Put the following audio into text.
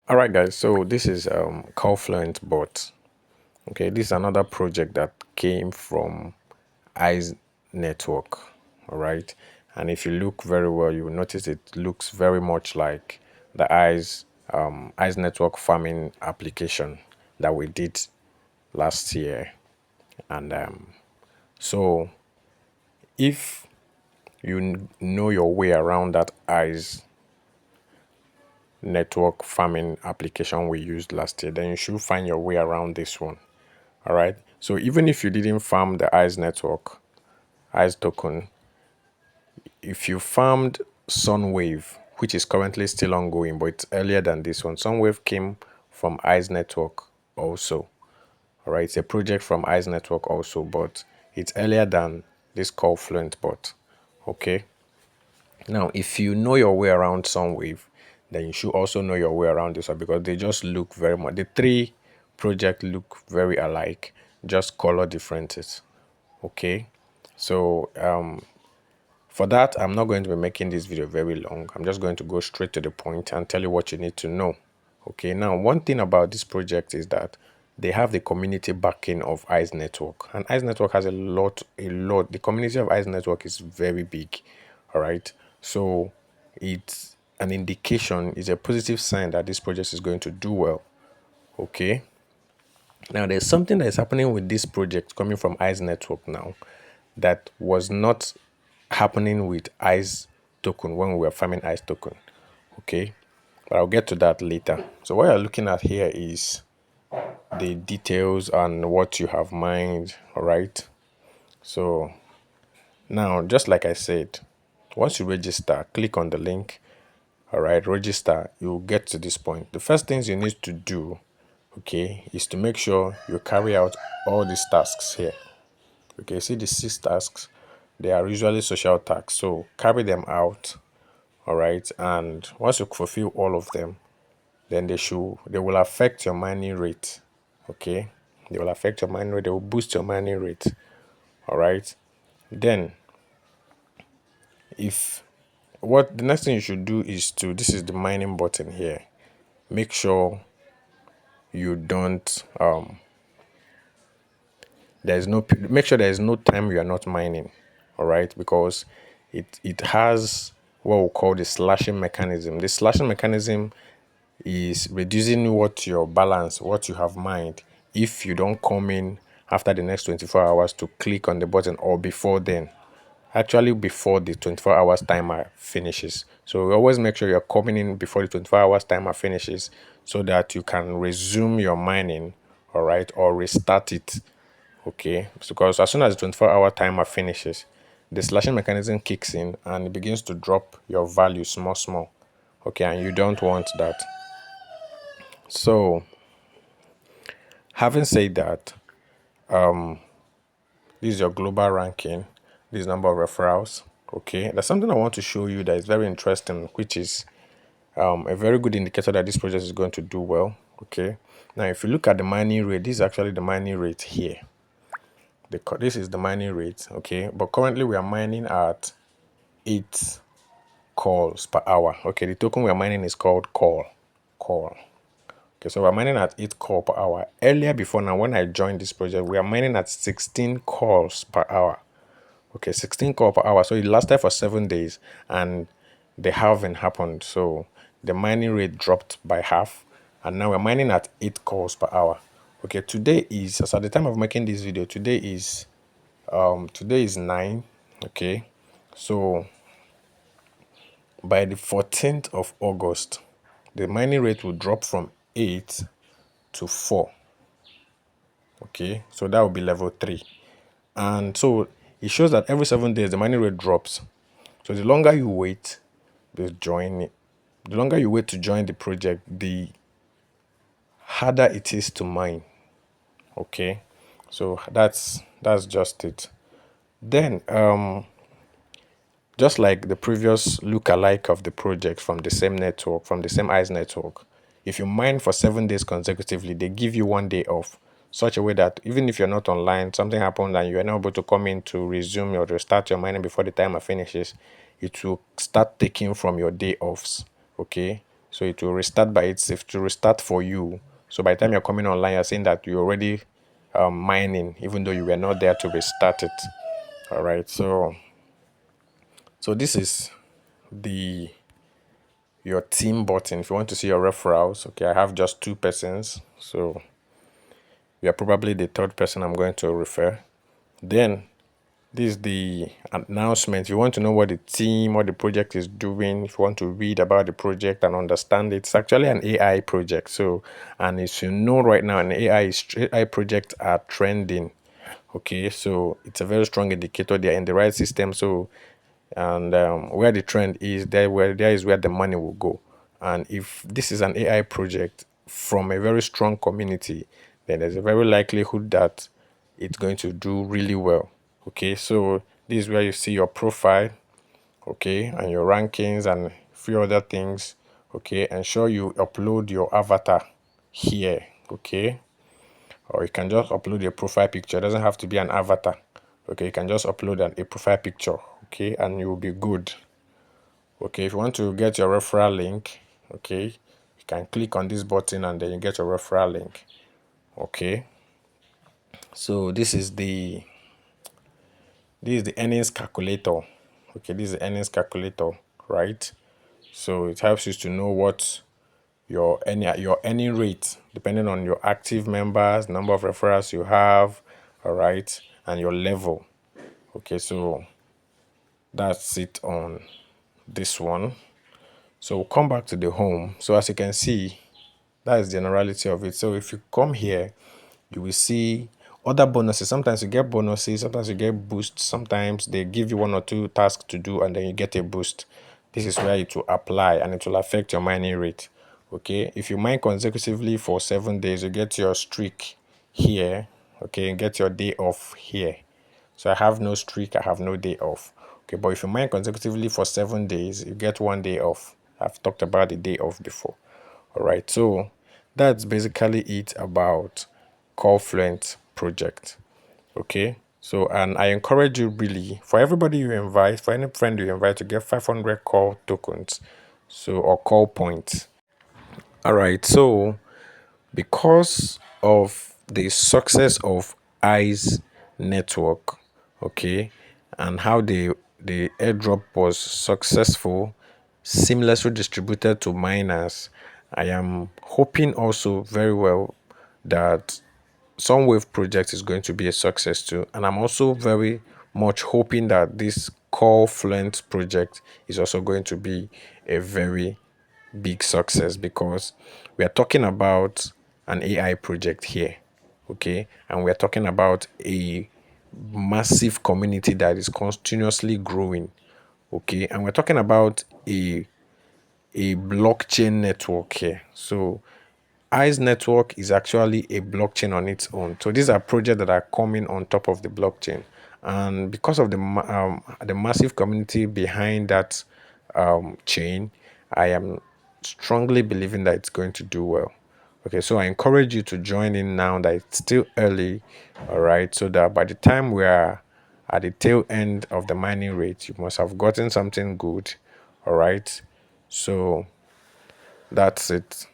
All right, guys. So this is CALLFLUENT bot. Okay, this is another project that came from Eyes Network. All right, and if you look very well, you will notice it looks very much like the Eyes Network farming application that we did last year. And so, if you know your way around that Eyes Network farming application we used last year, then you should find your way around this one. All right. So even if you didn't farm the Eyes network, Eyes token, if you farmed Sunwave, which is currently still ongoing, but it's earlier than this one. Sunwave came from Eyes network also. All right. It's a project from Eyes network also, but it's earlier than this CALLFLUENT bot. Okay. Now, if you know your way around Sunwave, then you should also know your way around this one because they just look very much. The three projects look very alike, just color differences. Okay, so for that, I'm not going to be making this video very long. I'm just going to go straight to the point and tell you what you need to know. Okay, now one thing about this project is that they have the community backing of Eyes Network, and Eyes Network has a lot. The community of Eyes Network is very big. All right, so it's an indication, is a positive sign that this project is going to do well. Okay, now there's something that is happening with this project coming from Eyes Network now that was not happening with Eyes token when we were farming Eyes token. Okay, but I'll get to that later. So what you're looking at here is the details and what you have mined. All right, so now just like I said, once you register, click on the link. All right, register, you'll get to this point. The first things you need to do, okay, is to make sure you carry out all these tasks here. Okay, see the 6 tasks, they are usually social tasks, so carry them out. All right, and once you fulfill all of them, then they will affect your mining rate. Okay, they will affect your mining rate, they will boost your mining rate. All right, then if what the next thing you should do is to, this is the mining button here, make sure you don't make sure there is no time you are not mining. All right, because it has what we call the slashing mechanism. The slashing mechanism is reducing what you have mined, if you don't come in after the next 24 hours to click on the button, or before then, actually before the 24 hours timer finishes. So we always make sure you're coming in before the 24 hours timer finishes so that you can resume your mining, all right, or restart it. Okay, because as soon as the 24-hour timer finishes, the slashing mechanism kicks in and it begins to drop your value small. Okay, and you don't want that. So having said that, this is your global ranking, this is number of referrals. Okay, there's something I want to show you that is very interesting, which is a very good indicator that this project is going to do well. Okay, now if you look at the mining rate, this is actually the mining rate here. This is the mining rate. Okay, but currently we are mining at 8 calls per hour. Okay, the token we are mining is called call. Okay, so we're mining at 8 calls per hour. Earlier, before now, when I joined this project, we are mining at 16 calls per hour. Okay, 16 calls per hour. So it lasted for 7 days and the halving happened. So the mining rate dropped by half, and now we're mining at 8 calls per hour. Okay, today is, as at the time of making this video, today is 9. Okay, so by the 14th of August, the mining rate will drop from 8 to 4. Okay, so that will be level 3. And so it shows that every 7 days the mining rate drops. So the longer you wait to join it, the longer you wait to join the project, the harder it is to mine. Okay, so that's just it. Then just like the previous look-alike of the project from the same network, from the same Eyes network, if you mine for 7 days consecutively, they give you 1 day off, such a way that even if you're not online, something happened and you are not able to come in to resume or to start your mining before the timer finishes, it will start taking from your day offs. Okay, So it will restart by itself to restart for you. So by the time you're coming online, you're saying that you're already mining, even though you were not there to restart it. All right. So this is the your team button. If you want to see your referrals, okay, I have just 2 persons. So you are probably the third person I'm going to refer. Then this is the announcement. If you want to know what the team or the project is doing, if you want to read about the project and understand it, it's actually an AI project. So, and as you know right now, AI projects are trending. Okay, so it's a very strong indicator they're in the right system. So, and where the trend is, there is where the money will go. And if this is an AI project from a very strong community, then there's a very likelihood that it's going to do really well. Okay, so this is where you see your profile, okay, and your rankings and a few other things. Okay, ensure you upload your avatar here. Okay, or you can just upload your profile picture. It doesn't have to be an avatar. Okay, you can just upload a profile picture. Okay, and you will be good. Okay, if you want to get your referral link, okay, you can click on this button and then you get your referral link. Okay, so this is the earnings calculator. Okay, this is the earnings calculator, right? So it helps you to know what your earning rate, depending on your active members, number of referrals you have, all right, and your level. Okay, so that's it on this one. So we'll come back to the home. So as you can see, that is the generality of it. So if you come here, you will see other bonuses. Sometimes you get bonuses, sometimes you get boosts, sometimes they give you 1 or 2 tasks to do and then you get a boost. This is where it will apply and it will affect your mining rate. Okay, if you mine consecutively for 7 days, you get your streak here. Okay, and get your day off here. So I have no streak, I have no day off. Okay, but if you mine consecutively for 7 days, you get 1 day off. I've talked about the day off before. All right, so that's basically it about CALLFLUENT project. Okay, so and I encourage you really, for everybody you invite, for any friend you invite, to get 500 call tokens, so, or call points. All right, so because of the success of eyes network, okay, and how the airdrop was successful, seamlessly distributed to miners, I am hoping also very well that Sunwave project is going to be a success too, and I'm also very much hoping that this Core Fluent project is also going to be a very big success, because we are talking about an AI project here, okay, and we are talking about a massive community that is continuously growing, okay, and we're talking about a blockchain network here. So ICE network is actually a blockchain on its own. So these are projects that are coming on top of the blockchain, and because of the massive community behind that chain, I am strongly believing that it's going to do well. Okay, so I encourage you to join in now that it's still early, all right, so that by the time we are at the tail end of the mining rate, you must have gotten something good, all right. So that's it.